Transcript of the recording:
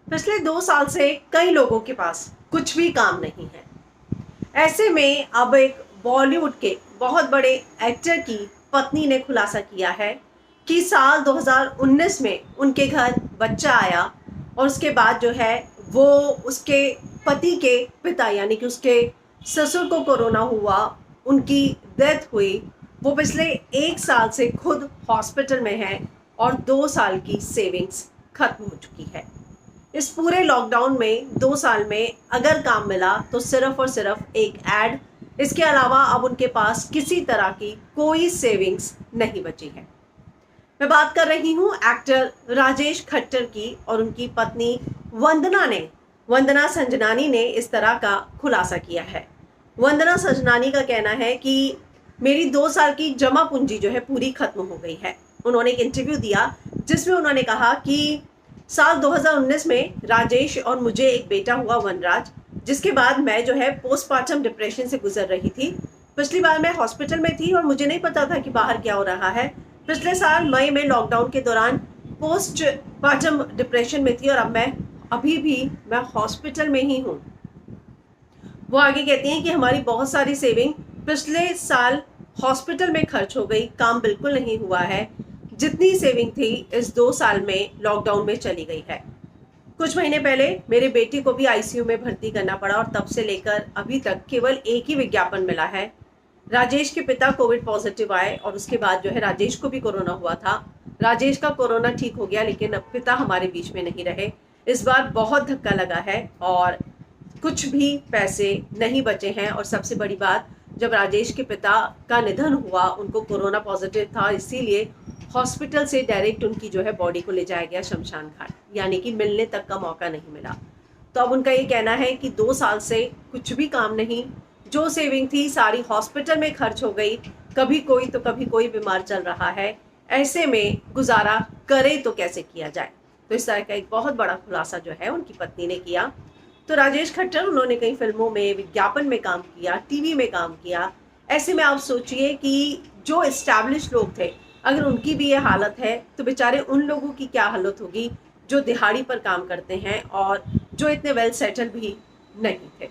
पिछले 2 साल से कई लोगों के पास कुछ भी काम नहीं है। ऐसे में अब एक बॉलीवुड के बहुत बड़े एक्टर की पत्नी ने खुलासा किया है कि साल 2019 में उनके घर बच्चा आया और उसके बाद जो है वो उसके पति के पिता यानी कि उसके ससुर को कोरोना हुआ, उनकी डेथ हुई। वो पिछले 1 साल से खुद हॉस्पिटल में हैं और 2 साल की सेविंग्स खत्म हो चुकी है। इस पूरे लॉकडाउन में 2 साल में अगर काम मिला तो सिर्फ और सिर्फ एक एड। इसके अलावा अब उनके पास किसी तरह की कोई सेविंग्स नहीं बची है। मैं बात कर रही हूँ एक्टर राजेश खट्टर की और उनकी पत्नी वंदना संजनानी ने इस तरह का खुलासा किया है। वंदना संजनानी का कहना है कि मेरी 2 साल की जमा पूंजी जो है पूरी खत्म हो गई है। उन्होंने एक इंटरव्यू दिया जिसमें उन्होंने कहा कि साल 2019 में राजेश और मुझे एक बेटा हुआ वनराज, जिसके बाद मैं जो है पोस्टमार्टम डिप्रेशन से गुजर रही थी। पिछली बार मैं हॉस्पिटल में थी और मुझे नहीं पता था कि बाहर क्या हो रहा है। पिछले साल मई में लॉकडाउन के दौरान पोस्टमार्टम डिप्रेशन में थी और अब अभी भी मैं हॉस्पिटल में ही हूँ। वो आगे कहती हैं कि हमारी बहुत सारी सेविंग पिछले साल हॉस्पिटल में खर्च हो गई, काम बिल्कुल नहीं हुआ है। जितनी सेविंग थी इस 2 साल में लॉकडाउन में चली गई है। कुछ महीने पहले मेरे बेटी को भी आईसीयू में भर्ती करना पड़ा और तब से लेकर अभी तक केवल एक ही विज्ञापन मिला है। राजेश के पिता कोविड पॉजिटिव आए और उसके बाद जो है राजेश को भी कोरोना हुआ था। राजेश का कोरोना ठीक हो गया लेकिन अब पिता हमारे बीच में नहीं रहे। इस बार बहुत धक्का लगा है और कुछ भी पैसे नहीं बचे हैं। और सबसे बड़ी बात, जब राजेश के पिता का निधन हुआ उनको कोरोना पॉजिटिव था, इसीलिए हॉस्पिटल से डायरेक्ट उनकी जो है बॉडी को ले जाया गया शमशान घाट, यानी कि मिलने तक का मौका नहीं मिला। तो अब उनका ये कहना है कि 2 साल से कुछ भी काम नहीं, जो सेविंग थी सारी हॉस्पिटल में खर्च हो गई। कभी कोई तो कभी कोई बीमार चल रहा है, ऐसे में गुजारा करे तो कैसे किया जाए। तो इस तरह का एक बहुत बड़ा खुलासा जो है उनकी पत्नी ने किया। तो राजेश खट्टर, उन्होंने कई फिल्मों में विज्ञापन में काम किया, टीवी में काम किया। ऐसे में आप सोचिए कि जो एस्टैब्लिश लोग थे, अगर उनकी भी ये हालत है तो बेचारे उन लोगों की क्या हालत होगी जो दिहाड़ी पर काम करते हैं और जो इतने वेल सेटल भी नहीं थे।